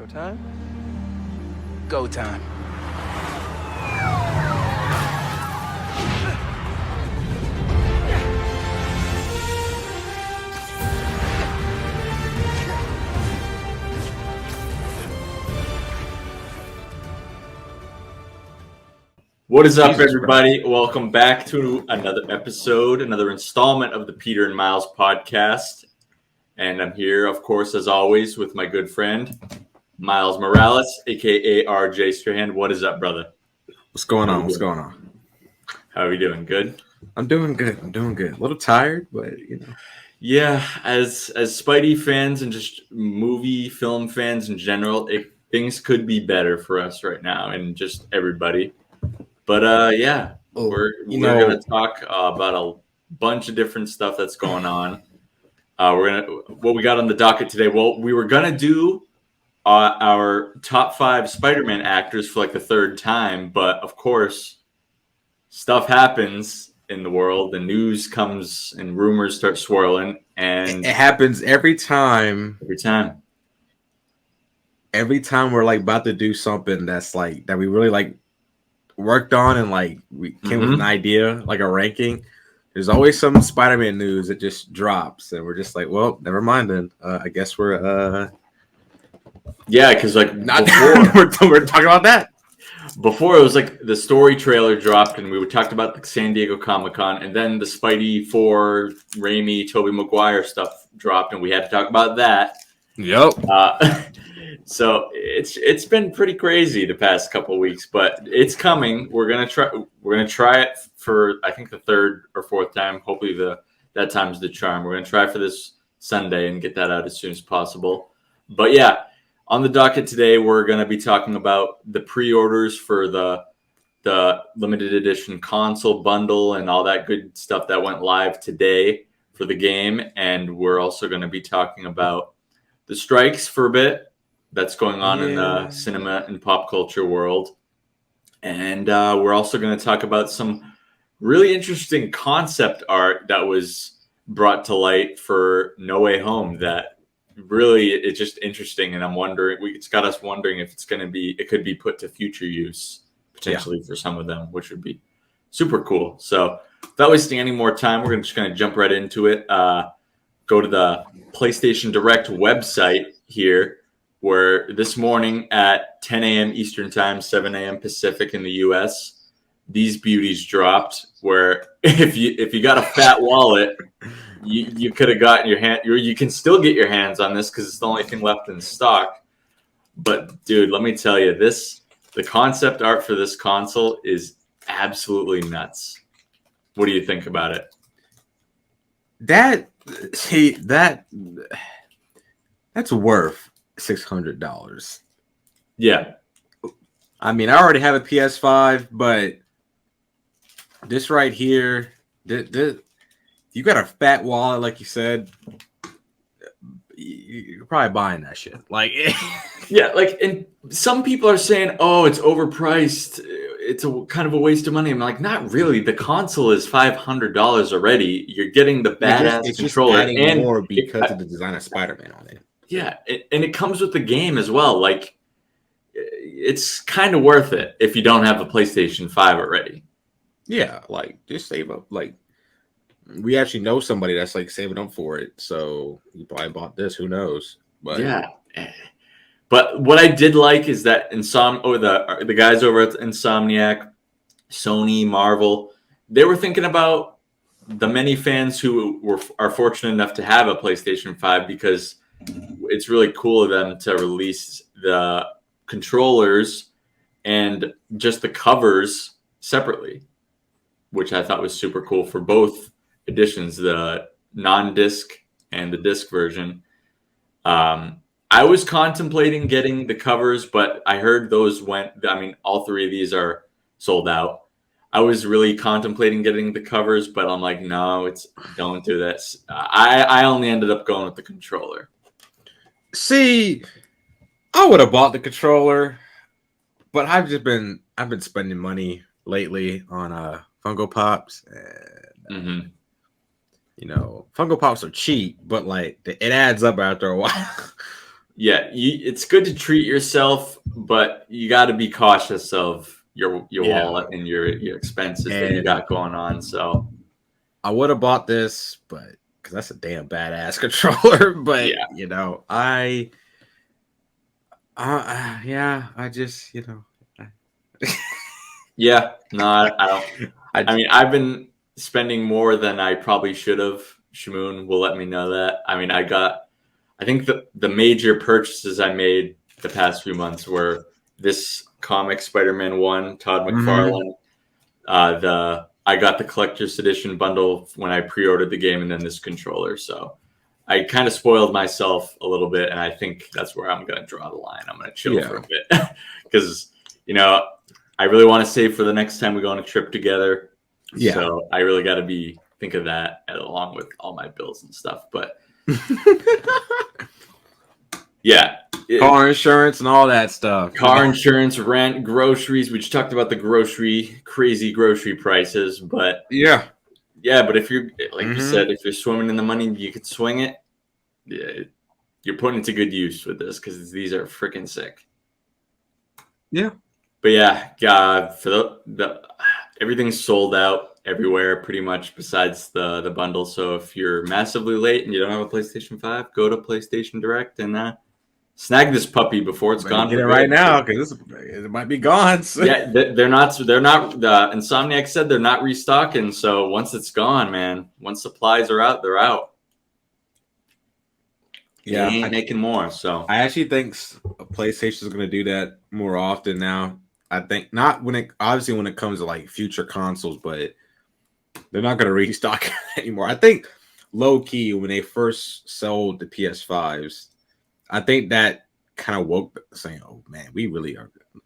Showtime? Go time. What is up, everybody? Welcome back to another episode, another installment of the Peter and Miles podcast. And I'm here, of course, as always, with my good friend, Miles Morales, a.k.a. RJ Strahan. What is up, brother? What's going on? What's going on? How are you doing? Good? I'm doing good. A little tired, but, you know. Yeah, as Spidey fans and just film fans in general, things could be better for us right now and just everybody. But yeah, we're gonna talk about a bunch of different stuff that's going on. What we got on the docket today. Well, we were gonna do our top 5 Spider-Man actors for like the third time, but of course, stuff happens in the world. The news comes and rumors start swirling, and it happens every time. Every time we're like about to do something that's like that we really like worked on and like we came with an idea, like a ranking. There's always some Spider-Man news that just drops, and we're just like, well, never mind then. I guess we're yeah, because like not we're talking about that. Before it was like the story trailer dropped, and we talked about the San Diego Comic-Con, and then the Spidey 4 Raimi Tobey Maguire stuff dropped, and we had to talk about that. Yep. So it's been pretty crazy the past couple of weeks, but it's coming. We're gonna try it for I think the third or fourth time. Hopefully that time's the charm. We're gonna try for this Sunday and get that out as soon as possible. But yeah, on the docket today, we're gonna be talking about the pre-orders for the limited edition console bundle and all that good stuff that went live today for the game, and we're also gonna be talking about the strikes for a bit that's going on in the cinema and pop culture world. And we're also going to talk about some really interesting concept art that was brought to light for No Way Home that really it's just interesting. And I'm wondering, it's got us wondering if it could be put to future use potentially for some of them, which would be super cool. So without wasting any more time, we're just going to jump right into it. Go to the PlayStation Direct website here, where this morning at 10 a.m. Eastern Time, 7 a.m. Pacific in the U.S., these beauties dropped. Where if you got a fat wallet, you could have gotten your hand. You can still get your hands on this because it's the only thing left in stock. But dude, let me tell you, the concept art for this console is absolutely nuts. What do you think about it? That's worth $600. Yeah. I mean, I already have a PS5, but this right here, you got a fat wallet, like you said, you're probably buying that shit. Like, yeah, like, and some people are saying, oh, it's overpriced. It's a kind of a waste of money. I'm like, not really. The console is $500 already. You're getting the badass controller, just adding more because of the design of Spider-Man on it. Yeah, and it comes with the game as well. Like, it's kind of worth it if you don't have a PlayStation 5 already. Yeah, like, just save up. Like, we actually know somebody that's, like, saving up for it. So, you probably bought this. Who knows? But yeah. But what I did like is that the guys over at Insomniac, Sony, Marvel, they were thinking about the many fans who are fortunate enough to have a PlayStation 5 because it's really cool of them to release the controllers and just the covers separately, which I thought was super cool for both editions, the non-disc and the disc version. I was contemplating getting the covers, but I heard those all 3 of these are sold out. I was really contemplating getting the covers, but I'm like, no, don't do this. I only ended up going with the controller. See, I would have bought the controller, but I've been spending money lately on Funko Pops, and you know, Funko Pops are cheap, but like it adds up after a while. Yeah, it's good to treat yourself, but you got to be cautious of your wallet and your expenses that you got going on. So I would have bought this, but because that's a damn badass controller. But yeah, I just yeah. No, I don't. I mean, I've been spending more than I probably should have. Shamoon will let me know that. I mean, I think the major purchases I made the past few months were this comic Spider-Man 1, Todd McFarlane. I got the collector's edition bundle when I pre-ordered the game, and then this controller. So I kind of spoiled myself a little bit, and I think that's where I'm going to draw the line. I'm going to chill for a bit because I really want to save for the next time we go on a trip together. Yeah. So I really got to think of that along with all my bills and stuff. But yeah. Car insurance and all that stuff. Car insurance, rent, groceries. We just talked about the crazy grocery prices. But yeah, but if you're, like you said, if you're swimming in the money, you could swing it. Yeah, you're putting it to good use with this because these are freaking sick. Yeah. But yeah, for the everything's sold out everywhere pretty much besides the bundle. So if you're massively late and you don't have a PlayStation 5, go to PlayStation Direct and snag this puppy before it's gone. Get it right now because it might be gone. So. Yeah, they're not. The Insomniac said they're not restocking. So once it's gone, man, once supplies are out, they're out. Yeah, they ain't making more. So I actually think PlayStation is going to do that more often now. I think not when it comes to like future consoles, but they're not going to restock anymore. I think low key when they first sold the PS5s, I think that kind of woke saying, "Oh man, we really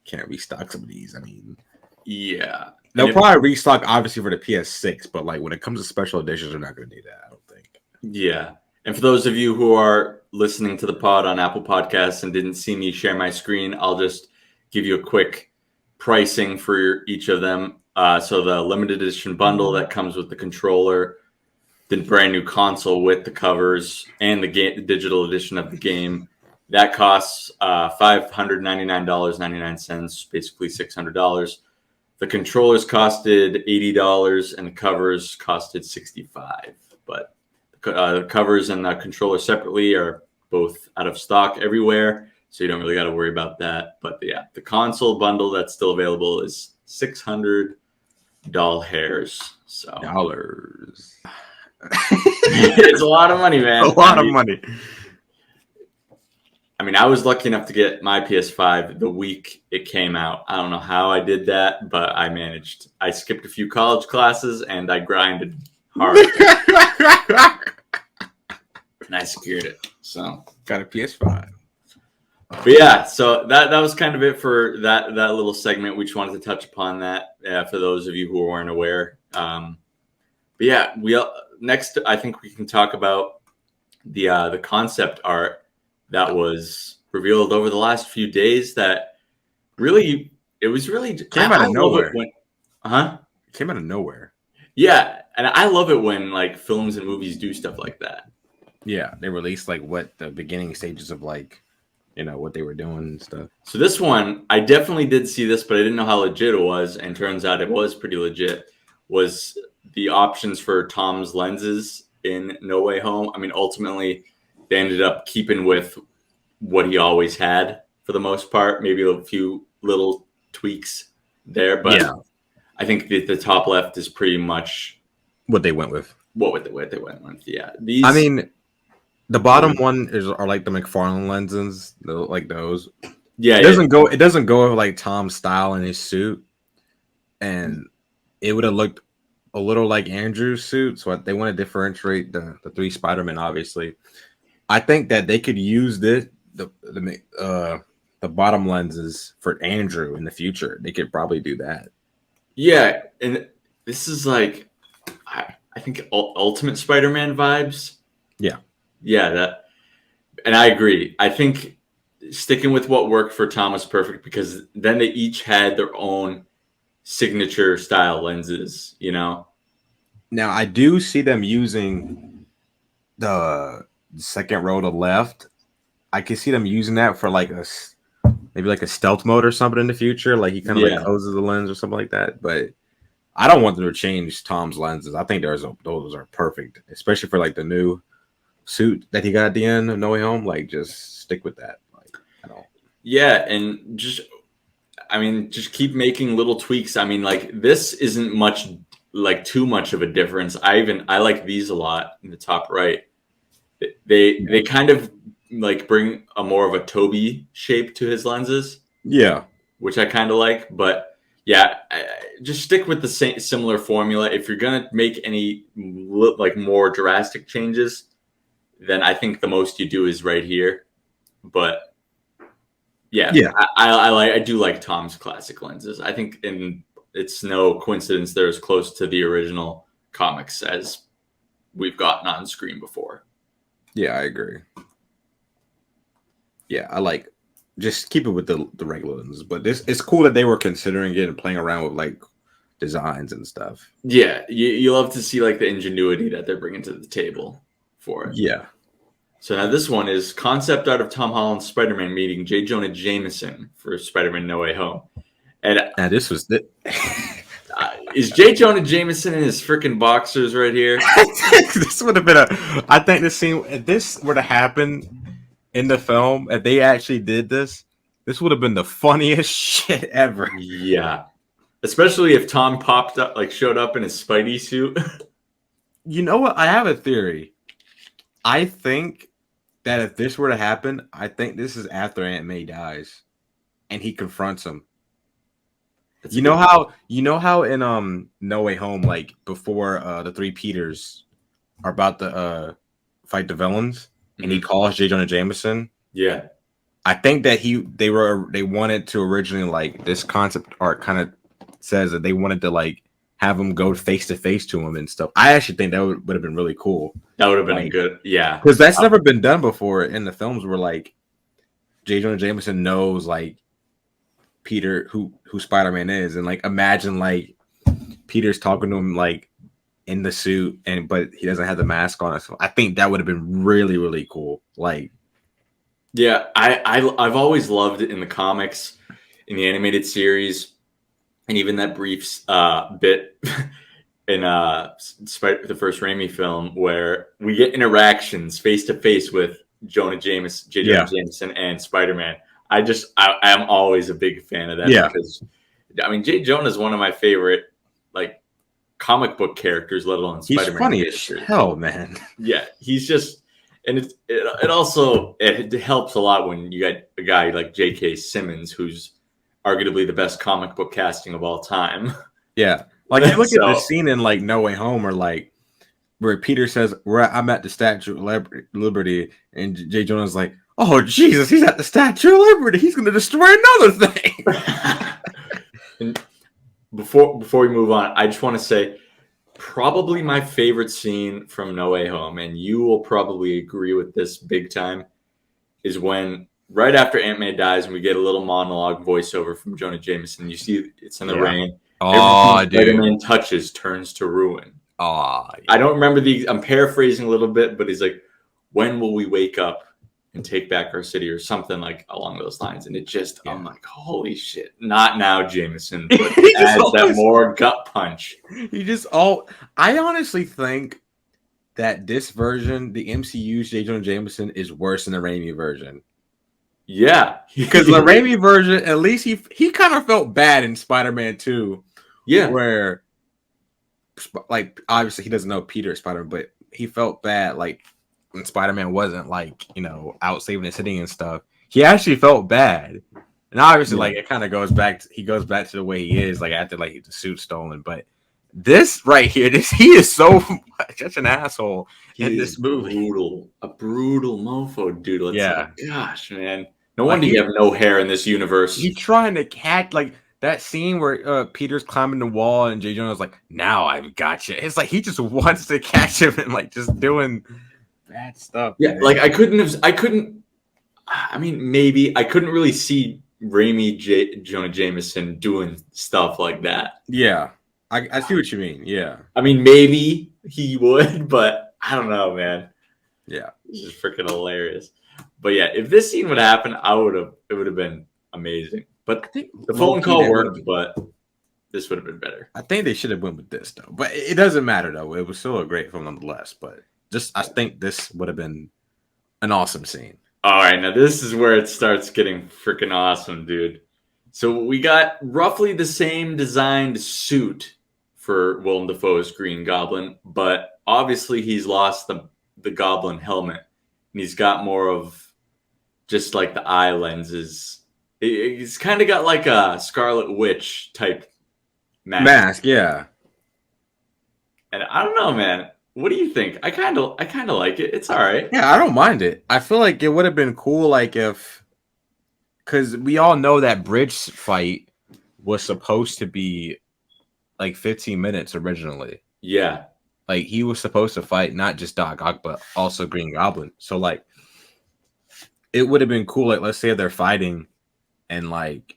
can't restock some of these." I mean, yeah, they'll probably restock obviously for the PS6, but like when it comes to special editions, they're not going to do that. I don't think. Yeah, and for those of you who are listening to the pod on Apple Podcasts and didn't see me share my screen, I'll just give you a quick pricing for each of them. So the limited edition bundle that comes with the controller, the brand new console with the covers, and the digital edition of the game, that costs $599.99, basically $600. The controllers costed $80 and the covers costed $65. But the covers and the controller separately are both out of stock everywhere, so you don't really got to worry about that. But yeah, the console bundle that's still available is $600 hairs. So dollars. It's a lot of money, man. A lot of money. I mean, I was lucky enough to get my PS5 the week it came out. I don't know how I did that, but I managed. I skipped a few college classes and I grinded hard. And I secured it. So got a PS5. But yeah, so that was kind of it for that little segment. We just wanted to touch upon that for those of you who weren't aware. But yeah, next I think we can talk about the concept art that was revealed over the last few days. That really came out of nowhere. It came out of nowhere. Yeah, and I love it when like films and movies do stuff like that. Yeah, they released like what the beginning stages of like, what they were doing and stuff. So this one, I definitely did see this, but I didn't know how legit it was, and turns out it was pretty legit. Was the options for Tom's lenses in No Way Home? I mean, ultimately, they ended up keeping with what he always had for the most part. Maybe a few little tweaks there, but yeah. I think that the top left is pretty much what they went with. What they went with, yeah. I mean, the bottom one are like the McFarlane lenses, like those. Yeah, it doesn't go with like Tom's style in his suit, and it would have looked a little like Andrew's suit. So they want to differentiate the three Spider-Men. Obviously, I think that they could use the bottom lenses for Andrew in the future. They could probably do that. Yeah, and this is like I think Ultimate Spider-Man vibes. Yeah, and I agree. I think sticking with what worked for Tom was perfect because then they each had their own signature style lenses, Now I do see them using the second row to left. I can see them using that for like maybe like a stealth mode or something in the future. Like he kind of like closes the lens or something like that. But I don't want them to change Tom's lenses. I think those are perfect, especially for like the new suit that he got at the end of No Way Home. Like, just stick with that. Like, I don't. Yeah, and just keep making little tweaks. I mean, like this isn't much, like too much of a difference. I like these a lot in the top right. They kind of like bring a more of a Toby shape to his lenses. Yeah, which I kind of like, but yeah, just stick with the same similar formula. If you're gonna make any like more drastic changes, then I think the most you do is right here. But yeah, I do like Tom's classic lenses. I think, and it's no coincidence they're as close to the original comics as we've gotten on screen before. Yeah, I agree. Yeah, I like just keep it with the regular lenses, but it's cool that they were considering it and playing around with like designs and stuff. Yeah, you love to see like the ingenuity that they're bringing to the table for it. Yeah. So now this one is concept art of Tom Holland's Spider-Man meeting J. Jonah Jameson for Spider-Man No Way Home. And this was is J. Jonah Jameson in his freaking boxers right here? This would have been I think this scene, if this were to happen in the film, if they actually did this would have been the funniest shit ever. Yeah. Especially if Tom showed up in his Spidey suit. You know what? I have a theory. I think that if this were to happen, I think this is after Aunt May dies and he confronts him. You know how in No Way Home, like before the three Peters are about to fight the villains, and he calls J. Jonah Jameson. Yeah. I think that they wanted to originally, like, this concept art kind of says that they wanted to like have him go face to face to him and stuff. I actually think that would have been really cool. That would have been good. Yeah. Because that's never been done before in the films where like J. Jonah Jameson knows like Peter who Spider-Man is, and like imagine like Peter's talking to him like in the suit but he doesn't have the mask on. So I think that would have been really, really cool. Like, yeah, I've always loved it in the comics, in the animated series, and even that brief bit in the first Raimi film where we get interactions face to face with J. Jonah Jameson and Spider-Man. I am always a big fan of that because, I mean, J. Jonah is one of my favorite like comic book characters, let alone Spider-Man. He's funny as hell, man. Yeah, he's just, and it also helps a lot when you got a guy like J.K. Simmons, who's arguably the best comic book casting of all time. Yeah, like you look at the scene in like No Way Home, or like where Peter says, "I'm at the Statue of Liberty," and J. Jonah's like, "Oh Jesus, he's at the Statue of Liberty. He's going to destroy another thing." And before we move on, I just want to say, probably my favorite scene from No Way Home, and you will probably agree with this big time, is when right after Aunt May dies and we get a little monologue voiceover from Jonah Jameson. You see it's in the rain. Oh, dude. Spider-Man touches turns to ruin. Oh, yeah. I don't remember I'm paraphrasing a little bit, but he's like, "When will we wake up and take back our city," or something like along those lines. And it just, I'm like, holy shit. Not now, Jameson, but adds that more gut punch. I honestly think that this version, the MCU's J. Jonah Jameson, is worse than the Raimi version. Yeah. Because the Raimi version, at least he kind of felt bad in Spider-Man 2. Yeah. Where, like, obviously he doesn't know Peter is Spider-Man, but he felt bad, like, when Spider-Man wasn't like, out saving the city and stuff. He actually felt bad. And obviously, like, it kind of goes back to the way he is, like, after like the suit's stolen. But this right here, he is so such an asshole in this movie. A brutal mofo, dude. Yeah. Like, gosh, man. No wonder you have no hair in this universe. He's trying to catch, like, that scene where Peter's climbing the wall and J. Jonah's like, "Now I've got you." It's like he just wants to catch him and like just doing bad stuff. Yeah, man. Like I couldn't. I mean, maybe I couldn't really see Raimi Jonah Jameson doing stuff like that. Yeah, I see what you mean. Yeah, I mean, maybe he would, but I don't know, man. Yeah, it's just freaking hilarious. But yeah, if this scene would happen, it would have been amazing. But I think the phone low-key call that worked, would've- but this would have been better. I think they should have went with this though, but it doesn't matter though. It was still a great film nonetheless. But I think this would have been an awesome scene. All right, now this is where it starts getting freaking awesome, dude. So we got roughly the same designed suit for Willem Dafoe's Green Goblin, but obviously he's lost the Goblin helmet, and he's got more of just like the eye lenses. He's kind of got like a Scarlet Witch type mask. Yeah. And I don't know, man. What do you think? I kind of like it. It's all right. Yeah, I don't mind it. I feel like it would have been cool, like if, because we all know that bridge fight was supposed to be like 15 minutes originally. Yeah. Like he was supposed to fight not just Doc Ock, but also Green Goblin. So like, it would have been cool. Like, let's say they're fighting, and like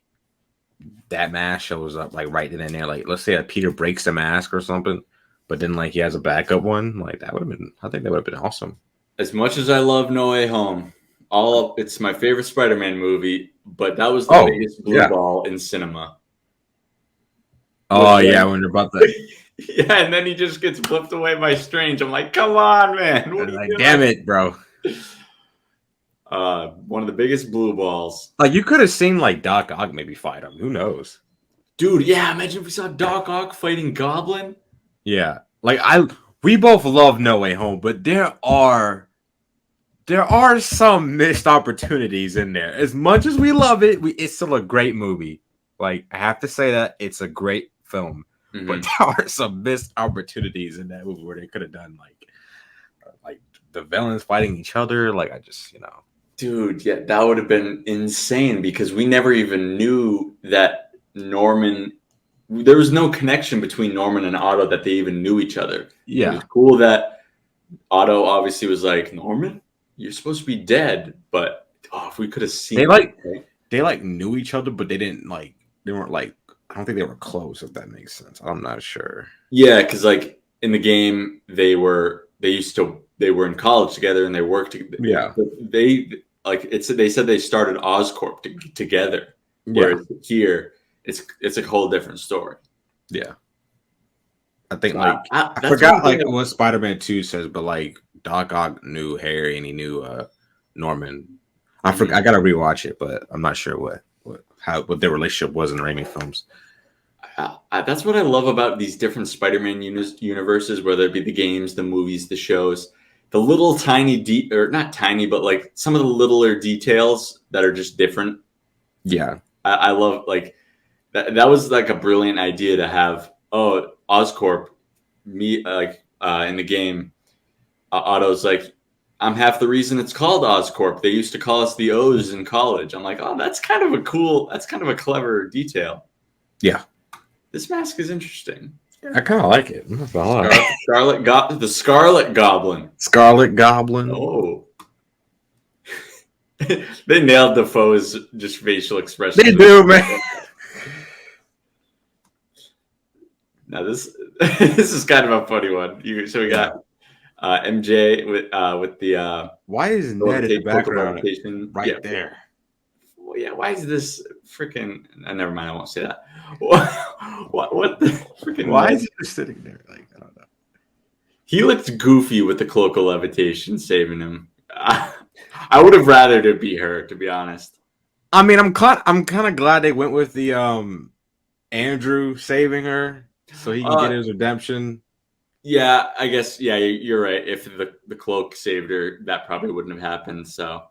that mask shows up like right then and there. Like, let's say Peter breaks the mask or something, but then like he has a backup one. Like that would have been. I think that would have been awesome. As much as I love No Way Home, it's my favorite Spider-Man movie, but that was the biggest blue ball in cinema. Oh yeah, when you're about to. Yeah, and then he just gets flipped away by Strange. I'm like, come on, man! What are you like, doing? damn it, bro. One of the biggest blue balls. Like you could have seen like Doc Ock maybe fight him. Who knows? Dude, yeah, imagine if we saw Doc Ock fighting Goblin. Yeah. Like we both love No Way Home, but there are some missed opportunities in there. As much as we love it, it's still a great movie. Like I have to say that it's a great film, but there are some missed opportunities in that movie where they could have done like the villains fighting each other. Like I just, Dude, yeah, that would have been insane because we never even knew that Norman. There was no connection between Norman and Otto that they even knew each other. Yeah, it was cool that Otto obviously was like, Norman, you're supposed to be dead, but if we could have seen, they knew each other, but they weren't like. I don't think they were close. If that makes sense, I'm not sure. Yeah, because like in the game, they were in college together and they worked together. Yeah, they said they started Oscorp together. Whereas here, it's a whole different story. Yeah, I think I forgot what Spider-Man 2 says, but like Doc Ock knew Harry and he knew Norman. I gotta rewatch it, but I'm not sure what their relationship was in the Raimi films. That's what I love about these different Spider-Man universes, whether it be the games, the movies, the shows. The little tiny or not tiny, but like some of the littler details that are just different. Yeah, I love like that was like a brilliant idea to have. Oscorp, in the game, Otto's like, I'm half the reason it's called Oscorp. They used to call us the O's in college. I'm like, that's kind of a clever detail. Yeah, this mask is interesting. I kind of like it. Scarlet Goblin. Scarlet Goblin. Oh. They nailed Defoe's just facial expression. They do, man. Now this is kind of a funny one. So we got MJ with the why is Ned in the background right there? Well, yeah, why is this freaking? Never mind, I won't say that. What the freaking? Why is he just sitting there? Like I don't know. He looked goofy with the cloak of levitation saving him. I would have rathered it be her, to be honest. I mean, I'm kind of glad they went with the Andrew saving her so he can get his redemption. Yeah, I guess. Yeah, you're right. If the cloak saved her, that probably wouldn't have happened. So,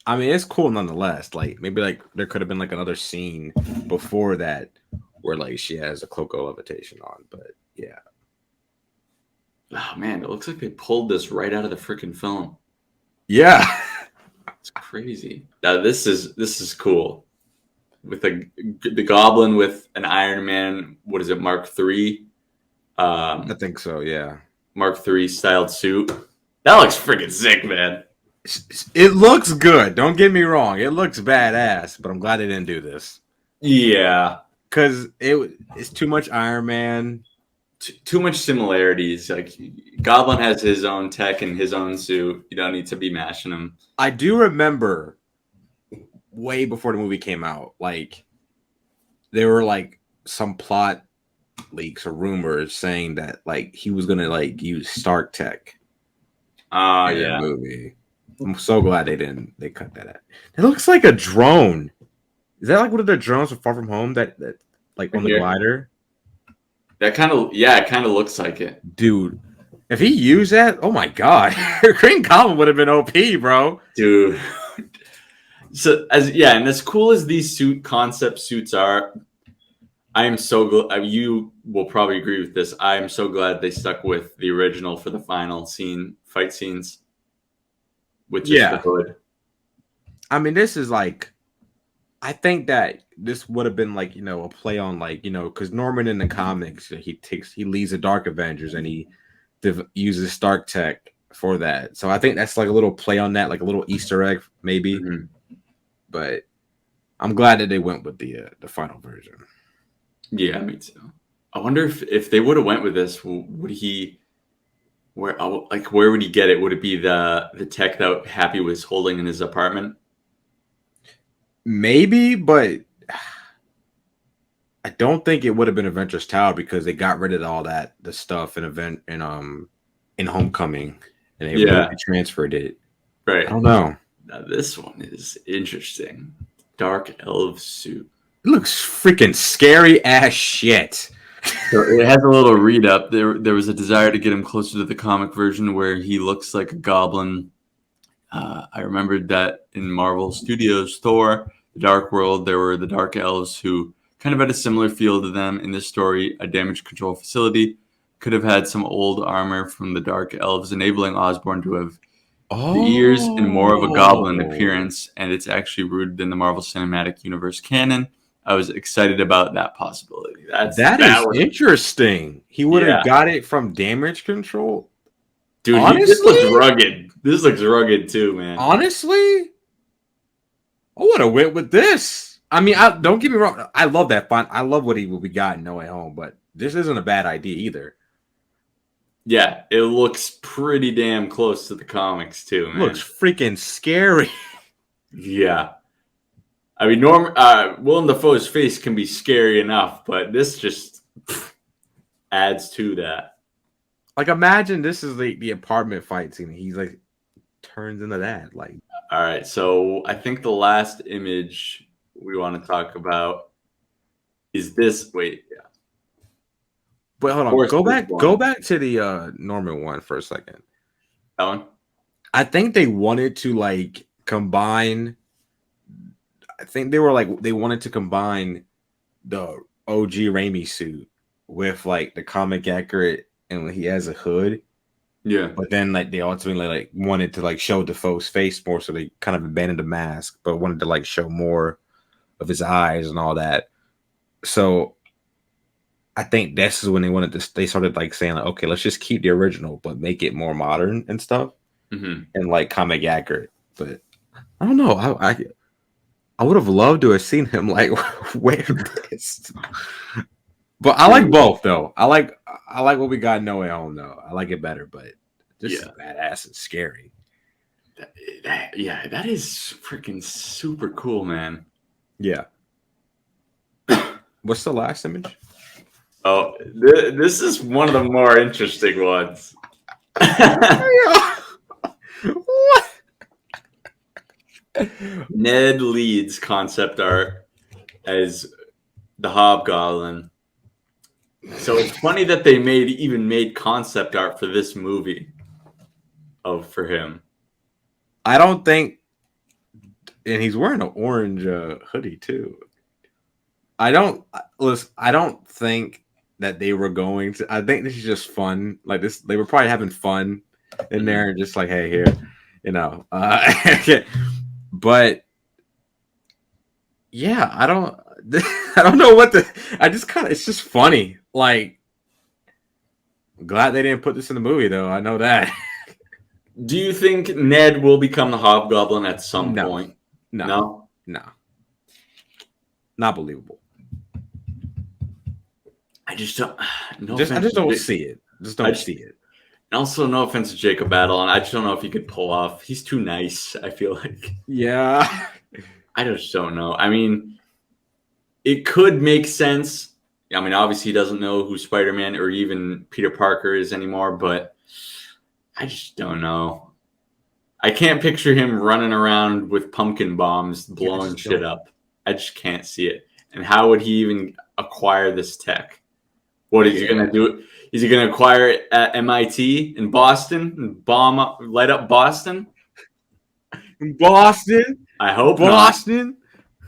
I mean, it's cool nonetheless. Like maybe like there could have been like another scene before that where like she has a cloak of levitation on. But yeah. Oh man, it looks like they pulled this right out of the freaking film. Yeah. It's crazy. Now this is cool. With the Goblin with an Iron Man, what is it, Mark III? I think so, yeah. Mark III styled suit. That looks freaking sick, man. It looks good. Don't get me wrong. It looks badass, but I'm glad they didn't do this. Yeah. Because it's too much Iron Man. too much similarities. Like Goblin has his own tech and his own suit. You don't need to be mashing them. I do remember way before the movie came out, like there were like some plot leaks or rumors saying that like he was gonna like use Stark tech Oh in yeah. the movie. I'm so glad they cut that out. It looks like a drone. Is that like one of the drones from Far From Home that like on the Here. glider? That kind of it kind of looks like it. Dude, if he used that, oh my god. Green Goblin would have been OP, bro. Dude. So and as cool as these concept suits are, I am so glad. You will probably agree with this. I am so glad they stuck with the original for the final fight scenes, with just the hood. I mean, this is like, I think that this would have been like, a play on like, because Norman in the comics, he leads the Dark Avengers and he uses Stark tech for that. So I think that's like a little play on that, like a little Easter egg maybe. Mm-hmm. But I'm glad that they went with the final version. Yeah, me too. I wonder if they would have went with this, would he? Where would he get it? Would it be the tech that Happy was holding in his apartment? Maybe, but I don't think it would have been Avengers Tower because they got rid of all the stuff in Homecoming and they transferred it. Right. I don't know. Now this one is interesting. Dark Elf suit. It looks freaking scary as shit. So it has a little read up. There was a desire to get him closer to the comic version where he looks like a goblin. I remembered that in Marvel Studios Thor, The Dark World, there were the Dark Elves who kind of had a similar feel to them. In this story, a damage control facility could have had some old armor from the Dark Elves, enabling Osborn to have the ears and more of a goblin appearance, and it's actually rooted in the Marvel Cinematic Universe canon. I was excited about that possibility. That is interesting. He would have got it from damage control. Dude, this looks rugged. This looks rugged too, man. Honestly, I would have went with this. I mean, don't get me wrong. I love that font. I love what we got in No Way Home, but this isn't a bad idea either. Yeah, it looks pretty damn close to the comics too, man. Looks freaking scary. Yeah. I mean, Willem Dafoe's face can be scary enough, but this just adds to that. Like, imagine this is the apartment fight scene. He's like turns into that. Like, all right. So I think the last image we want to talk about is this. Wait, yeah. But hold on. Go back to the Norman one for a second. That one. I think they wanted to like combine. I think they wanted to combine the OG Raimi suit with like the comic accurate, and he has a hood. Yeah. But then like they ultimately like wanted to like show Defoe's face more, so they kind of abandoned the mask, but wanted to like show more of his eyes and all that. So I think this is when they started like saying like, okay, let's just keep the original but make it more modern and stuff, and like comic accurate. But I don't know. I would have loved to have seen him like wear this. But I like both though. I like what we got in No Way Home though. I like it better, but this is badass and scary. That is freaking super cool, man. Yeah. What's the last image? Oh, this is one of the more interesting ones. What? Ned Leeds concept art as the Hobgoblin. So it's funny that they made concept art for this movie for him. I don't think, and he's wearing an orange hoodie too. I don't think that they were going to. I think this is just fun. Like this, they were probably having fun in there, and just like, hey, here, But yeah, I don't know what it's just funny. Like, I'm glad they didn't put this in the movie though. I know that. Do you think Ned will become the Hobgoblin at some point? No. Not believable. I just don't. I just don't see it. Just don't see it. Also, no offense to Jacob Batalon, I just don't know if he could pull off. He's too nice, I feel like. Yeah. I just don't know. I mean, it could make sense. I mean, obviously, he doesn't know who Spider-Man or even Peter Parker is anymore, but I just don't know. I can't picture him running around with pumpkin bombs blowing shit up. I just can't see it. And how would he even acquire this tech? What is he going to do? Is he going to acquire it at MIT in Boston and light up Boston? Boston? I hope Boston?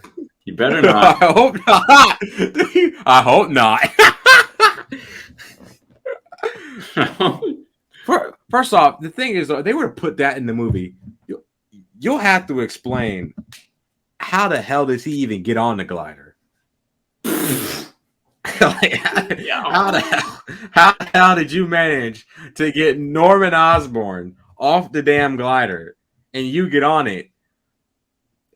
Not. You better not. I hope not. I hope not. First off, the thing is, they would have put that in the movie. You'll have to explain how the hell does he even get on the glider? Like, how the hell did you manage to get Norman Osborn off the damn glider and you get on it?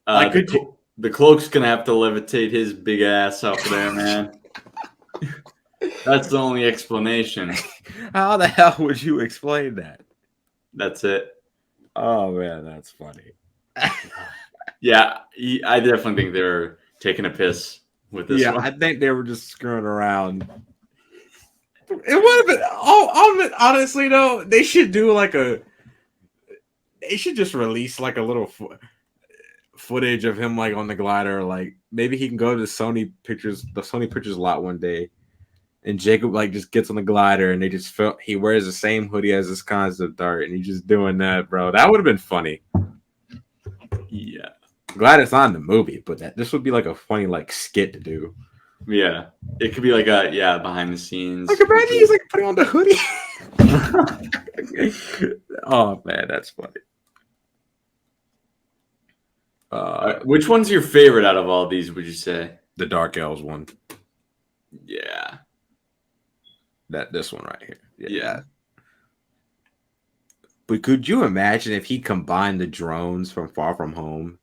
The cloak's gonna have to levitate his big ass up there, man. That's the only explanation. How the hell would you explain that? That's it. Oh man, that's funny. Yeah, I definitely think they're taking a piss with this one. I think they were just screwing around. It would have been. Honestly, though, they should do They should just release like a little footage of him like on the glider. Like maybe he can go to the Sony Pictures lot one day, and Jacob like just gets on the glider and they just he wears the same hoodie as this concept art and he's just doing that, bro. That would have been funny. Yeah. Glad it's not in the movie, but this would be like a funny like skit to do. Yeah, it could be like a behind the scenes. Like imagine he's like putting on the hoodie. Oh man, that's funny. Which one's your favorite out of all these? Would you say the Dark Elves one? Yeah, this one right here. Yeah. But could you imagine if he combined the drones from Far From Home?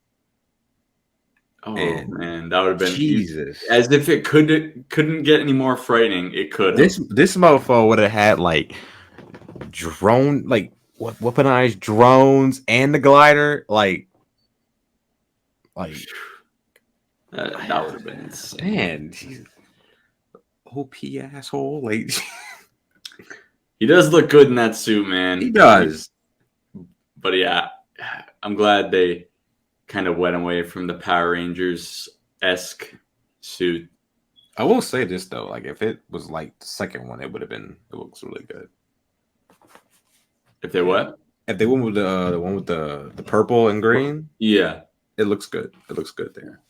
Oh man, that would have been Jesus. As if it couldn't get any more frightening. It could. This mofo would have had like drone, like weaponized drones and the glider, like that would have been insane. Man, Jesus. OP asshole. Like he does look good in that suit, man. He does. But yeah, I'm glad they kind of went away from the Power Rangers-esque suit. I will say this though, like if it was like the second one, it looks really good. If they what? If they went with the one with the purple and green, yeah, it looks good. It looks good there.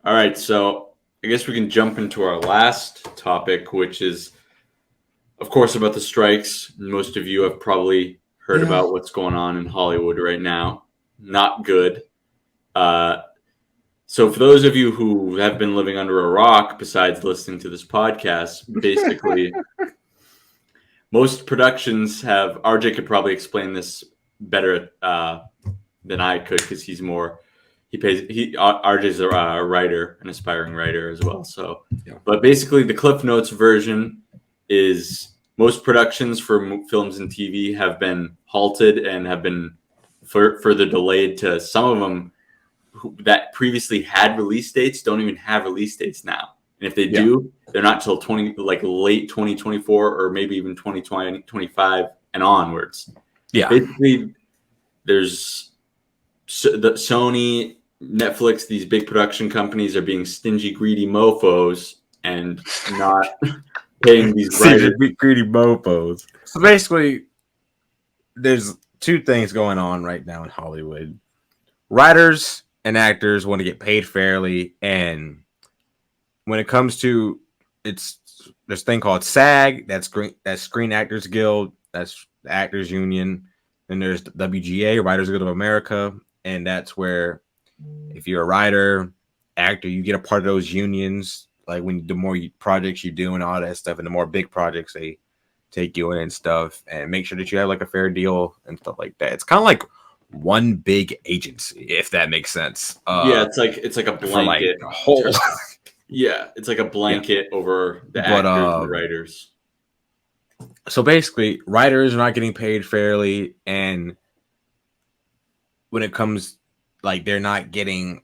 All right, so I guess we can jump into our last topic, which is, of course, about the strikes. Most of you have probably heard about what's going on in Hollywood right now. Not good. So for those of you who have been living under a rock, besides listening to this podcast, basically, most productions have. RJ could probably explain this better than I could because he's more. RJ's a writer, an aspiring writer as well. So, but basically, the Cliff Notes version is most productions for films and TV have been halted and have been further delayed to some of them that previously had release dates don't even have release dates now. And if they do, they're not till late 2024 or maybe even 2025 and onwards. Yeah. Basically, there's the Sony, Netflix, these big production companies are being stingy, greedy mofos and not paying these writers. Greedy mofos. So basically, there's two things going on right now in Hollywood. Writers and actors want to get paid fairly, and when it comes to there's a thing called SAG, that's Screen Actors Guild, that's the Actors Union. Then there's the WGA, Writers Guild of America, and that's where if you're a writer, actor, you get a part of those unions. Like when the more projects you do and all that stuff, and the more big projects they take you in and stuff, and make sure that you have like a fair deal and stuff like that. It's kind of like one big agency, if that makes sense. It's like a blanket. Like a whole. Yeah, it's like a blanket over the But actors and the writers. so basically, writers are not getting paid fairly, and when it comes, like they're getting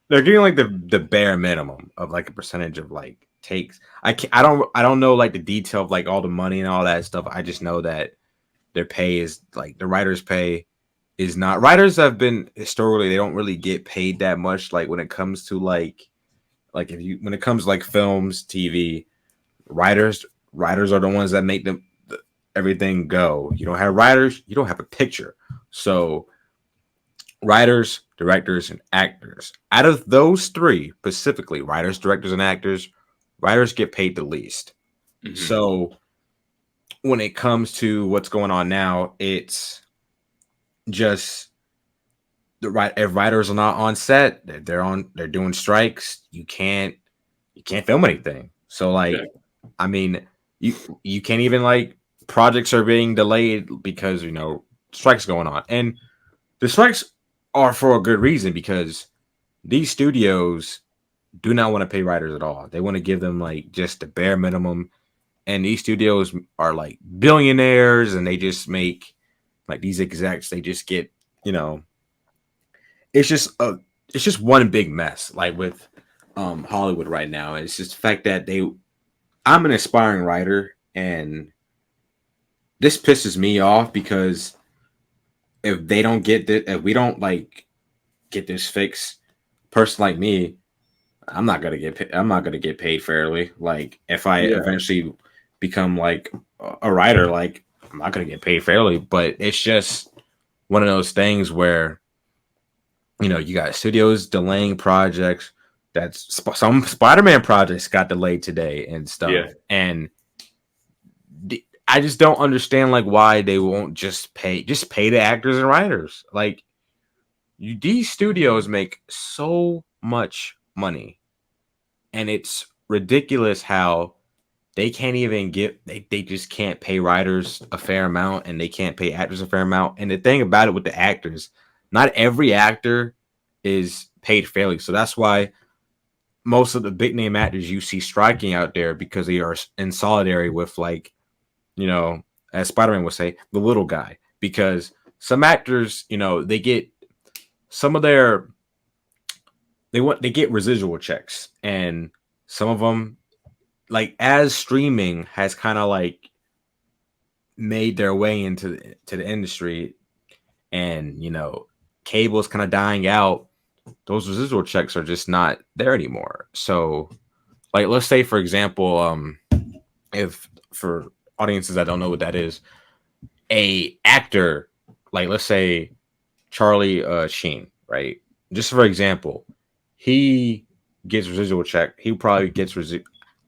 like the bare minimum of like a percentage of like takes. I don't know like the detail of like all the money and all that stuff. I just know that their pay is like the writers' pay is not. Writers have been historically they don't really get paid that much. Like when it comes to like if you when it comes to like films, TV, writers are the ones that make everything go. You don't have writers, you don't have a picture. So writers, directors, and actors. Out of those three, specifically, writers, directors, and actors, writers get paid the least. Mm-hmm. So when it comes to what's going on now, it's just if writers are not on set, they're doing strikes. You can't film anything. So like, okay. I mean, you can't even like projects are being delayed because strikes going on, and the strikes are for a good reason because these studios do not want to pay writers at all. They want to give them like just the bare minimum, and these studios are like billionaires, and they just make like these execs. They just get it's just one big mess. Like with Hollywood right now, it's just the fact that I'm an aspiring writer, and this pisses me off because if they don't get this, if we don't like get this fixed, person like me, I'm not gonna get paid fairly. Like if I eventually become like a writer, like I'm not gonna get paid fairly. But it's just one of those things where you got studios delaying projects. That's some Spider-Man projects got delayed today and stuff, and I just don't understand like why they won't just pay the actors and writers. Like these studios make so much money, and it's ridiculous how they can't even they just can't pay writers a fair amount, and they can't pay actors a fair amount. And the thing about it with the actors, not every actor is paid fairly. So that's why most of the big name actors you see striking out there, because they are in solidarity with like, as Spider-Man would say, the little guy. Because some actors, they get some of their they get residual checks, and some of them, like as streaming has kind of like made their way into the industry, and cable's kind of dying out, those residual checks are just not there anymore. So like let's say for example, if for audiences that don't know what that is, a actor, like let's say Charlie Sheen, right? Just for example, he gets residual check. He probably gets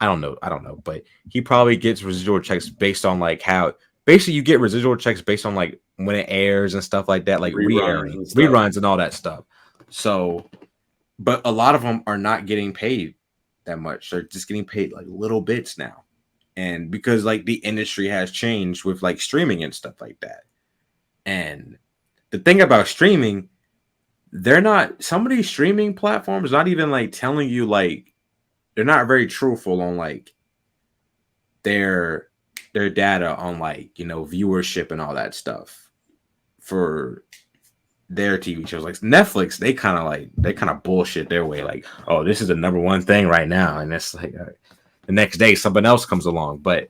I don't know, but he probably gets residual checks based on like how basically you get residual checks based on like when it airs and stuff like that, like reruns and all that stuff. So, but a lot of them are not getting paid that much. They're just getting paid like little bits now. And because like the industry has changed with like streaming and stuff like that. And the thing about streaming, some of these streaming platforms not even like telling you like they're not very truthful on like their data on like viewership and all that stuff for their TV shows. Like Netflix, they kind of bullshit their way, like, oh, this is the number one thing right now, and it's like the next day something else comes along. But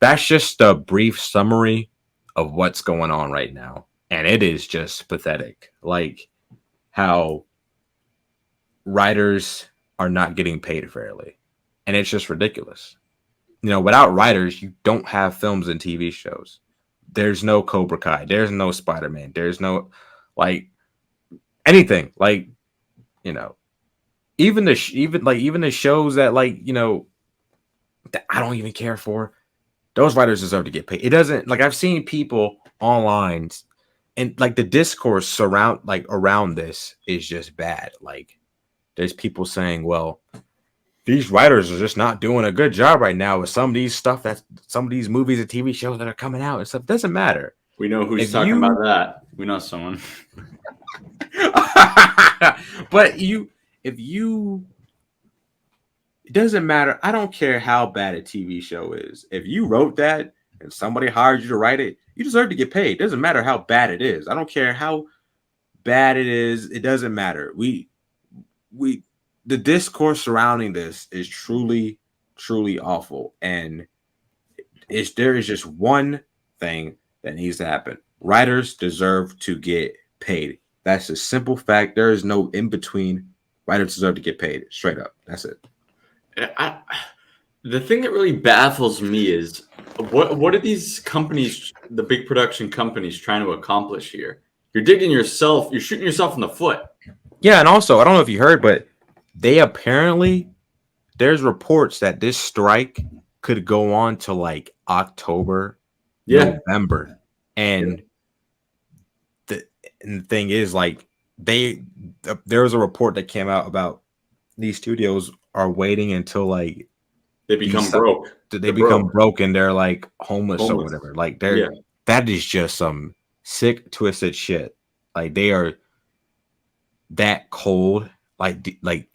that's just a brief summary of what's going on right now, and it is just pathetic. Like how writers are not getting paid fairly, and it's just ridiculous. Without writers, you don't have films and TV shows. There's no Cobra Kai. There's no Spider-Man. There's no like anything. Like even the shows that like that I don't even care for. Those writers deserve to get paid. It doesn't like I've seen people online, and like the discourse around this is just bad. Like there's people saying, well, these writers are just not doing a good job right now with some of these movies and TV shows that are coming out and stuff. It doesn't matter. We know who's talking about that. We know someone. But if you it doesn't matter. I don't care how bad a TV show is. If you wrote that and somebody hired you to write it, you deserve to get paid. It doesn't matter how bad it is. I don't care how bad it is. It doesn't matter. We the discourse surrounding this is truly, truly awful. And there is just one thing that needs to happen. Writers deserve to get paid. That's a simple fact. There is no in between. Writers deserve to get paid. Straight up. That's it. The thing that really baffles me is what are these companies, the big production companies, trying to accomplish here? You're shooting yourself in the foot. Yeah, and also, I don't know if you heard, but there's reports that this strike could go on to like October, November. And the thing is, like, there was a report that came out about these studios are waiting until like they become broke. They become broke and they're like homeless or whatever. Like that is just some sick, twisted shit. Like they are that cold. Like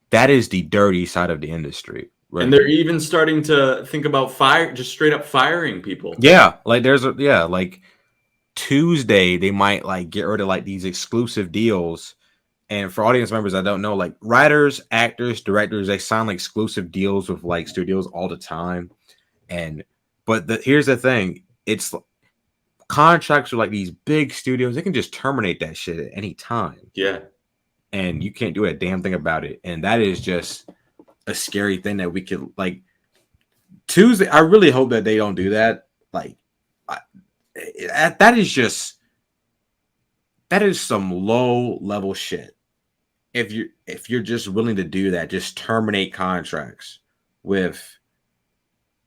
that is the dirty side of the industry. Right? And they're even starting to think about just straight up firing people. Yeah, like like Tuesday they might like get rid of like these exclusive deals. And for audience members, I don't know, like writers, actors, directors, they sign like exclusive deals with like studios all the time. But here's the thing, it's contracts with like these big studios, they can just terminate that shit at any time. Yeah. And you can't do a damn thing about it. And that is just a scary thing that we could like Tuesday. I really hope that they don't do that. Like that is some low level shit. If you're just willing to do that, just terminate contracts with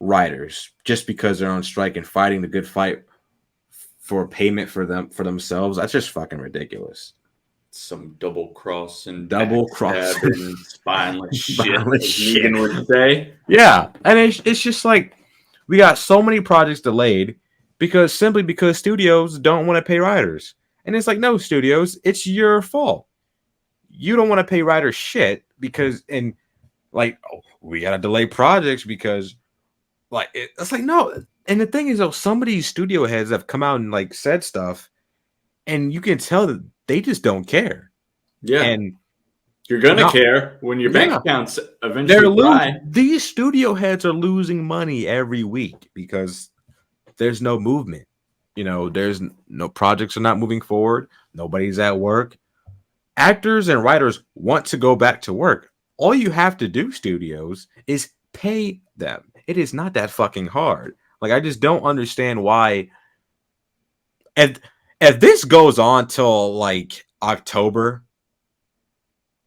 writers just because they're on strike and fighting the good fight for payment for themselves, that's just fucking ridiculous. Some double cross and spineless shit. Negan would say. Yeah, and it's just like we got so many projects delayed because studios don't want to pay writers, and it's like, no, studios, it's your fault. You don't want to pay writers shit because we gotta delay projects because like it's like, no. And the thing is, though, some of these studio heads have come out and like said stuff, and you can tell that they just don't care. Yeah, and you're gonna care when your bank accounts eventually dry. These studio heads are losing money every week because there's no movement. You know, there's no projects are not moving forward. Nobody's at work. Actors and writers want to go back to work. All you have to do, studios, is pay them. It is not that fucking hard. Like, I just don't understand why. If this goes on till like October,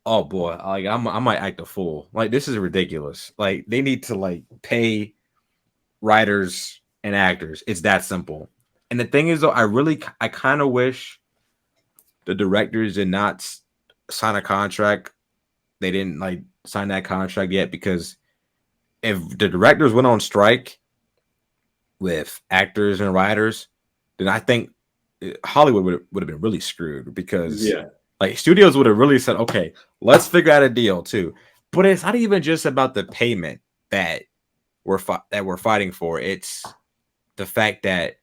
oh boy, like I might act a fool. Like, this is ridiculous. Like, they need to like pay writers and actors. It's that simple. And the thing is, though, I kind of wish the directors did not sign a contract. They didn't like sign that contract yet, because if the directors went on strike with actors and writers, then I think Hollywood would have been really screwed, because like studios would have really said, okay, let's figure out a deal too. But it's not even just about the payment that we're fighting for. It's the fact that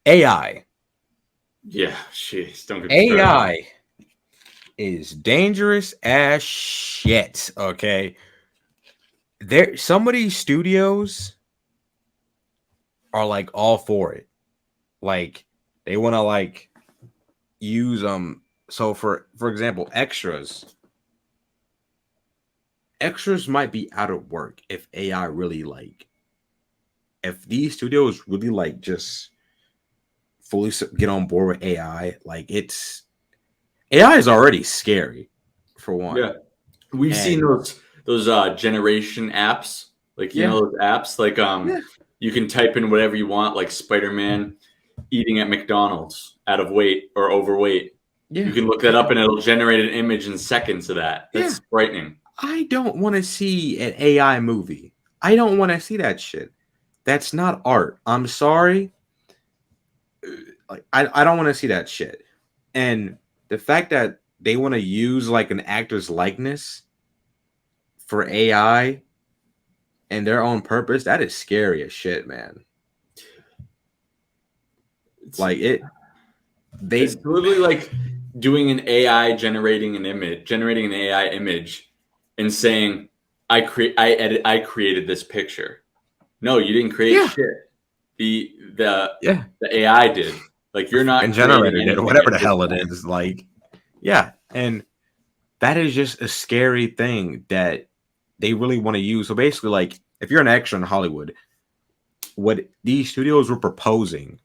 AI. Yeah, jeez, don't get me started. AI is dangerous as shit. Okay, some of these studios are like all for it. Like, they want to like use So for example, extras might be out of work if AI really like. If these studios really like just fully get on board with AI, like AI is already scary for one. Yeah, we've seen those generation apps, like you know those apps, like you can type in whatever you want, like Spider-Man eating at McDonald's out of weight or overweight. Yeah. You can look that up and it'll generate an image in seconds of that. That's frightening. I don't want to see an AI movie. I don't want to see that shit. That's not art. I'm sorry. Like, I don't want to see that shit. And the fact that they want to use like an actor's likeness for AI and their own purpose, that is scary as shit, man. Like it's literally like doing an AI generating an AI image, and saying, I created this picture. No, you didn't create shit. The AI did. Like, you're not and generator creating did or anything whatever at the this hell it point. is. Like, yeah, and that is just a scary thing that they really want to use. So basically, like, if you're an extra in Hollywood, what these studios were proposing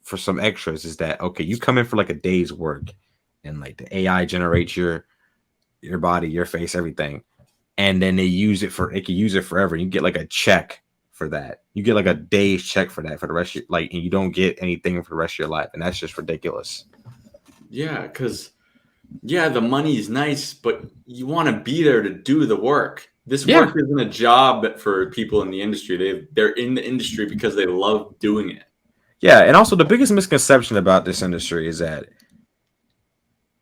for some extras is that, okay, you come in for like a day's work, and like the AI generates your body, your face, everything, and then it can use it forever. You get like a check for that. You get like a day's check for that for the rest of your, like, and you don't get anything for the rest of your life, and that's just ridiculous. Yeah, because the money is nice, but you want to be there to do the work. This work isn't a job for people in the industry. They're in the industry because they love doing it. Yeah, and also the biggest misconception about this industry is that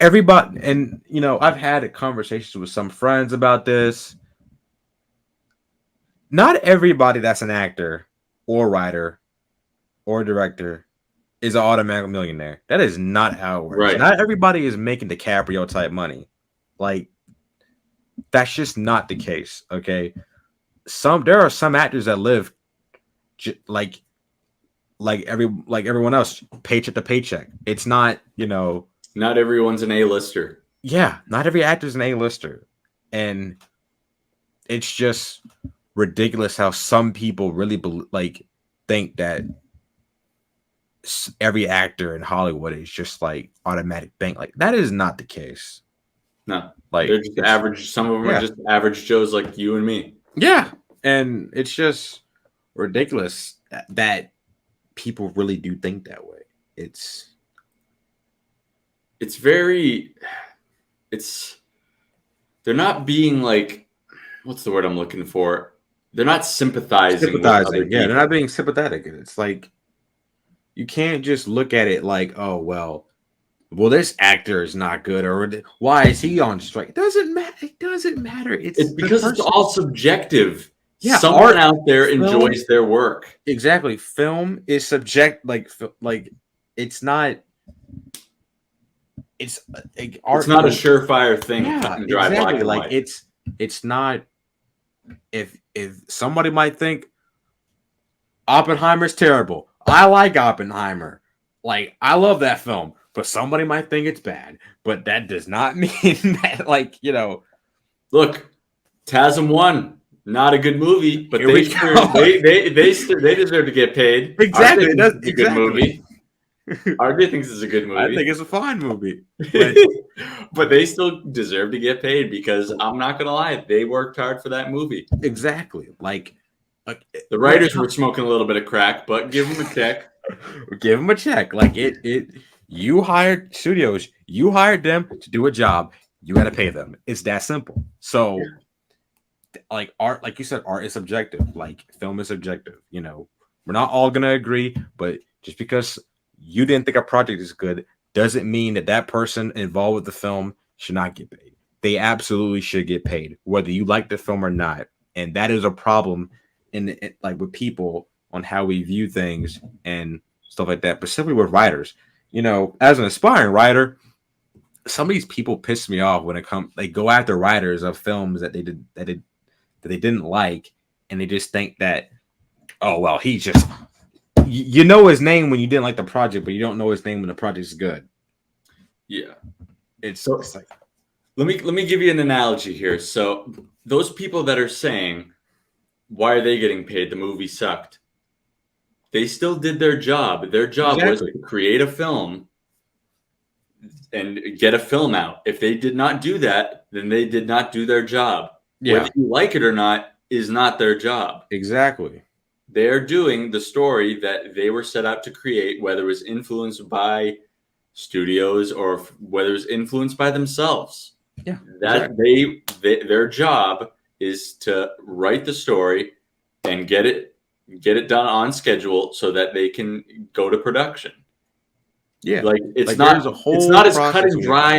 everybody, and I've had conversations with some friends about this. Not everybody that's an actor or writer or director is an automatic millionaire. That is not how it works. Right. Not everybody is making DiCaprio type money. Like, that's just not the case. Okay, there are some actors that live like everyone else, paycheck to paycheck. It's not, not everyone's an A-lister. Yeah, not every actor is an A-lister, and it's just ridiculous how some people really think that every actor in Hollywood is just like automatic bank. Like, that is not the case. No, like they're just average. Some of them are just average Joes like you and me. Yeah, and it's just ridiculous that people really do think that way. They're not being like, what's the word I'm looking for? They're not sympathizing with other people. Yeah, they're not being sympathetic. It's like, you can't just look at it like, oh, well, this actor is not good, or why is he on strike? It doesn't matter. It doesn't matter. It's because it's all subjective. Yeah, someone out there enjoys their work. Exactly. Film is it's not. It's not a surefire thing. Yeah, exactly. Like, it's not. If somebody might think Oppenheimer's terrible, I like Oppenheimer. Like, I love that film, but somebody might think it's bad. But that does not mean that, like, Look, TASM 1, not a good movie, but they deserve to get paid. Exactly, it's a good movie. RJ thinks it's a good movie. I think it's a fine movie, but they still deserve to get paid, because I'm not gonna lie, they worked hard for that movie. Exactly. Like the writers were smoking a little bit of crack, but give them a check. Give them a check. Like, you hired studios, you hired them to do a job, you got to pay them. It's that simple. So, like, art, like you said, art is subjective. Like, film is subjective. We're not all gonna agree, but just because you didn't think a project is good doesn't mean that person involved with the film should not get paid. They absolutely should get paid, whether you like the film or not. And that is a problem like with people on how we view things and stuff like that, specifically with writers. As an aspiring writer, some of these people piss me off when they go after writers of films that they didn't like, and they just think that, oh, well, he just, you know his name when you didn't like the project, but you don't know his name when the project's good. Yeah, it's like, let me give you an analogy here. So those people that are saying, why are they getting paid? The movie sucked. They still did their job. Their job was to create a film and get a film out. If they did not do that, then they did not do their job. Yeah. Whether you like it or not is not their job. Exactly. They're doing the story that they were set out to create, whether it was influenced by studios or whether it was influenced by themselves. Yeah. That their job is to write the story and get it done on schedule so that they can go to production. Yeah, like it's not as cut and dry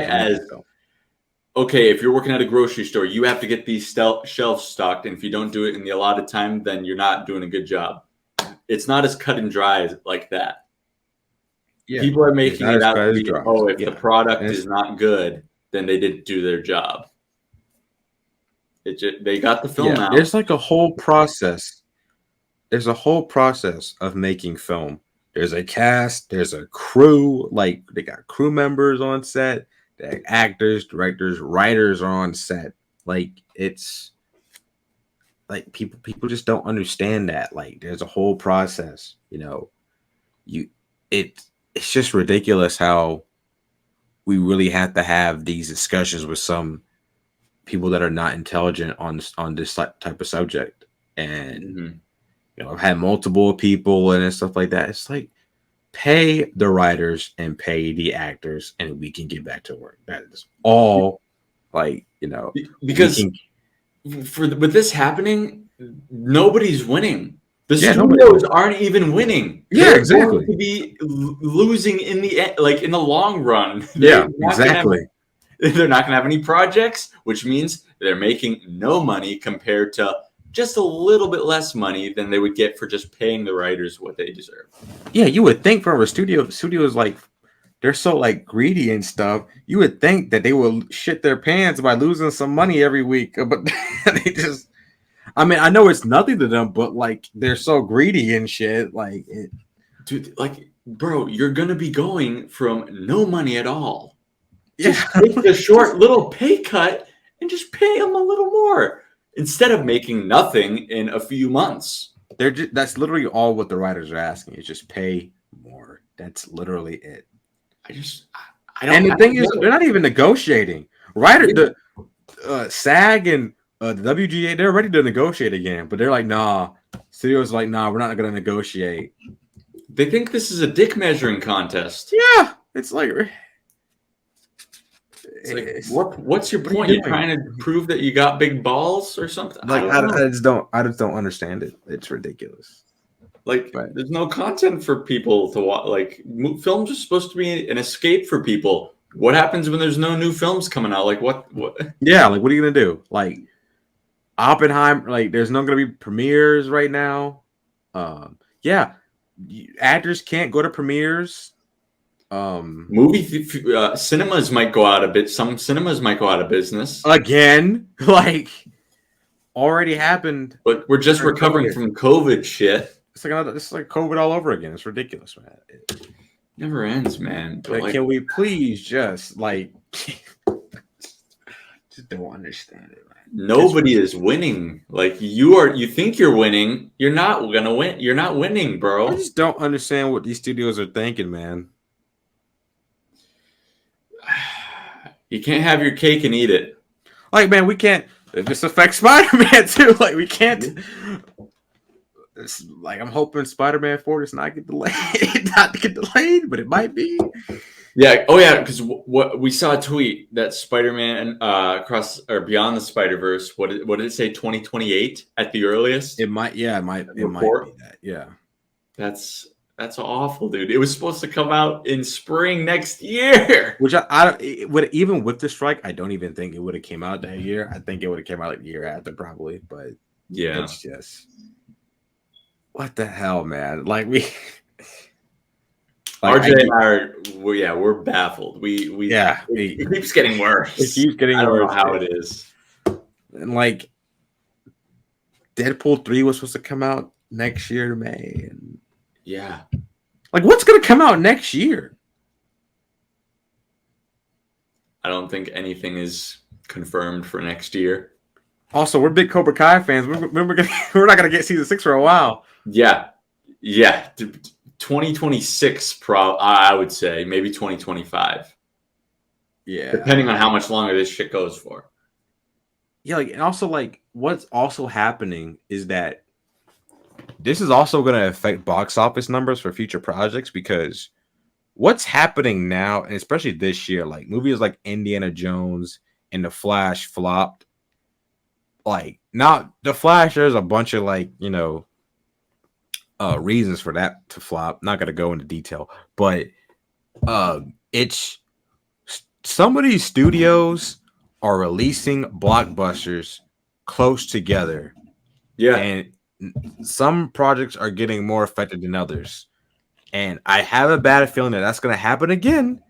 okay, if you're working at a grocery store, you have to get these shelves stocked, and if you don't do it in the allotted time, then you're not doing a good job. It's not as cut and dry like that. Yeah, People are it's making not it as out cut to as be, dry. oh, if Yeah, the product and is not good, then they didn't do their job. They got the film out. there's like a whole process. There's a whole process of making film. There's a cast, there's a crew, like they got crew members on set, the actors, directors, writers are on set. Like it's like people just don't understand that. Like there's a whole process, You it's just ridiculous how we really have to have these discussions with some people that are not intelligent on this type of subject. And Mhm. I've had multiple people and stuff like that. It's like pay the writers and pay the actors, and we can get back to work. That is all. Like Because with this happening, nobody's winning. The nobody. studios aren't even winning. Yeah, They're exactly. going to be losing in the end, like in the long run. Yeah, exactly. They're not going to have any projects, which means they're making no money compared to just a little bit less money than they would get for just paying the writers what they deserve. Yeah, you would think from a studios like they're so like greedy and stuff. You would think that they will shit their pants by losing some money every week, but they just. I mean, I know it's nothing to them, but like they're so greedy and shit. Like it, dude. Like, bro, you're gonna be going from no money at all. Yeah, just take the short little pay cut and just pay them a little more instead of making nothing in a few months. That's literally all what the writers are asking is just pay more. That's literally it. I don't. And the thing is, they're not even negotiating. The SAG and the WGA, they're ready to negotiate again, but they're like, nah. Studios are like, nah, we're not going to negotiate. They think this is a dick measuring contest. Yeah, it's like what's your point? You're trying to prove that you got big balls or something? Like I just don't understand it. It's ridiculous. Like there's no content for people to watch. Like films are supposed to be an escape for people. What happens when there's no new films coming out? Like what? Yeah, like what are you gonna do? Like Oppenheimer, like there's not gonna be premieres right now. Yeah, actors can't go to premieres. Cinemas might go out a bit. Some cinemas might go out of business again. Like already happened. But we're just recovering from COVID shit. It's like COVID all over again. It's ridiculous, man. It never ends, man. But can we please just like just don't understand it, man. Nobody is winning. Like you think you're winning. You're not gonna win. You're not winning, bro. I just don't understand what these studios are thinking, man. You can't have your cake and eat it. Like, man, we can't. This affects Spider-Man too. Like, we can't. It's like I'm hoping Spider-Man 4 does not get delayed, but it might be. Yeah. Oh, yeah. Because what we saw a tweet that Spider-Man across or Beyond the Spider-Verse. What did it say? 2028 at the earliest. It might. Yeah. It might be that. Yeah. That's awful, dude. It was supposed to come out in spring next year. Which I would, even with the strike, I don't even think it would have came out that year. I think it would have came out like the year after, probably. But yeah, it's just what the hell, man. Like we, like RJ and I we're baffled. It keeps getting worse. It keeps getting worse. I don't know how it is. And like Deadpool 3 was supposed to come out next year, May. And yeah. Like, what's going to come out next year? I don't think anything is confirmed for next year. Also, we're big Cobra Kai fans. We're not going to get season 6 for a while. Yeah. 2026, I would say. Maybe 2025. Yeah. Depending on how much longer this shit goes for. Yeah, and also, what's also happening is that this is also going to affect box office numbers for future projects, because what's happening now, and especially this year, like movies like Indiana Jones and The Flash flopped. Like, not The Flash, there's a bunch of reasons for that to flop. Not going to go into detail, but it's some of these studios are releasing blockbusters close together. Yeah. And some projects are getting more affected than others. And I have a bad feeling that that's going to happen again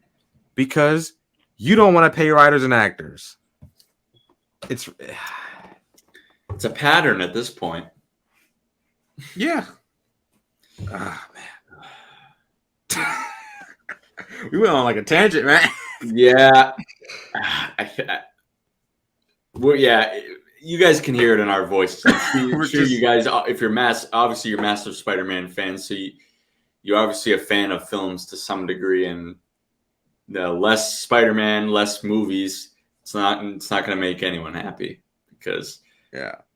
because you don't want to pay writers and actors. It's a pattern at this point. Yeah. Ah, man. We went on like a tangent, man. Yeah. Well, yeah. You guys can hear it in our voices. I'm sure you guys, if you're obviously you're massive Spider-Man fans, so you're obviously a fan of films to some degree, and the less Spider-Man, less movies, it's not going to make anyone happy because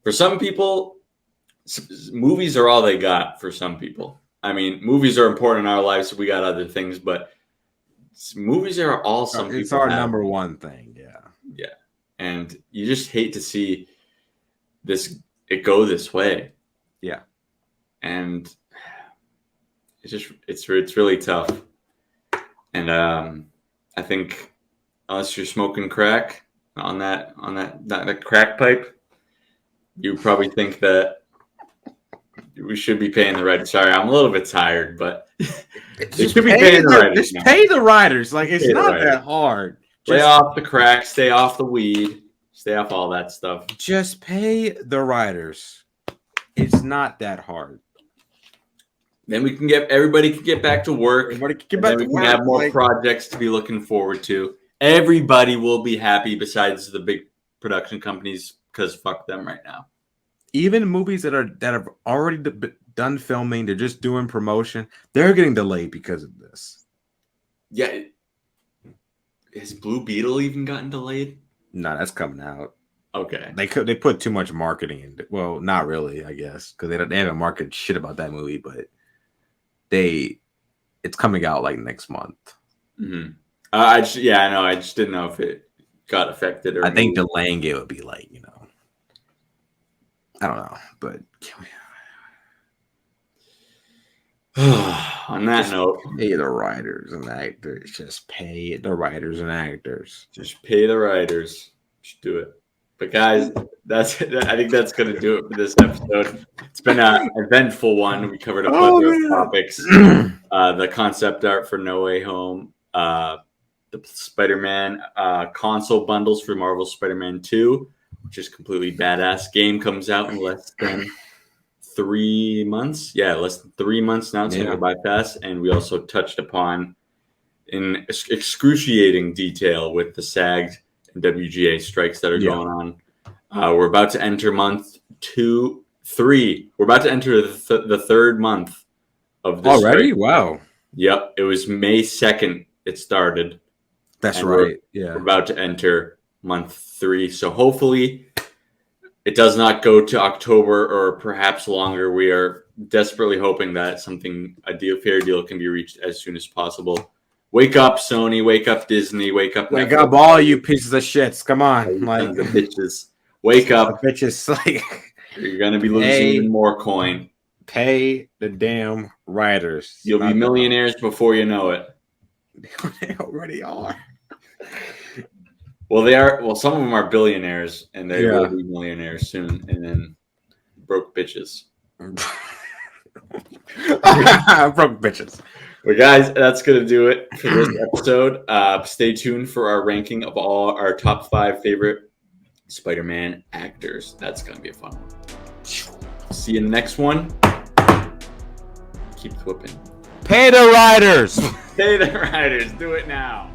for some people, movies are all they got. For some people, I mean, movies are important in our lives. So we got other things, but movies are all some. It's people our have. number one thing. Yeah, and you just hate to see it go this way. Yeah, and it's really tough. And I think unless you're smoking crack on that crack pipe, you probably think that we should be paying the writers. Sorry, I'm a little bit tired, but they should be paying the writers. Just pay the writers. Like, it's not that hard. Stay off the crack. Stay off the weed. Stay off all that stuff. Just pay the writers. It's not that hard. Then everybody can get back to work. Everybody can get back to work. We can have more projects to be looking forward to. Everybody will be happy besides the big production companies because fuck them right now. Even movies that have already done filming, they're just doing promotion. They're getting delayed because of this. Yeah. Has Blue Beetle even gotten delayed? No, that's coming out. Okay. They put too much marketing in it. Well, not really, I guess, because they haven't marketed shit about that movie, but it's coming out like next month. Mm-hmm. I know. I just didn't know if it got affected or. I think delaying it would be like, I don't know, but on that note, pay the writers and actors. Just pay the writers and actors. Just pay the writers. Just do it. But guys, I think that's going to do it for this episode. It's been an eventful one. We covered a plethora of topics. The concept art for No Way Home, the Spider-Man console bundles for Marvel Spider-Man 2, which is completely badass. Game comes out in less than 3 months. Yeah, less than 3 months now. It's going to go by fast. And we also touched upon in excruciating detail with the SAG and WGA strikes that are going on. We're about to enter month 2, 3. We're about to enter the third month of this already. strike. Wow. Yep, it was May 2nd. It started. That's right. We're about to enter month 3. So hopefully it does not go to October or perhaps longer. We are desperately hoping that fair deal can be reached as soon as possible. Wake up, Sony. Wake up, Disney. Wake up, Wake up, all you pieces of shits. Come on. Like the bitches. Wake up. The bitches. Like, you're going to be losing even more coin. Pay the damn writers. You'll be millionaires before you know it. They already are. Well, they are. Well, some of them are billionaires, and they will be millionaires soon. And then broke bitches. Broke bitches. But guys, that's going to do it for this episode. Stay tuned for our ranking of all our top 5 favorite Spider-Man actors. That's going to be a fun one. See you in the next one. Keep whipping. Pay the writers. Pay the writers. Do it now.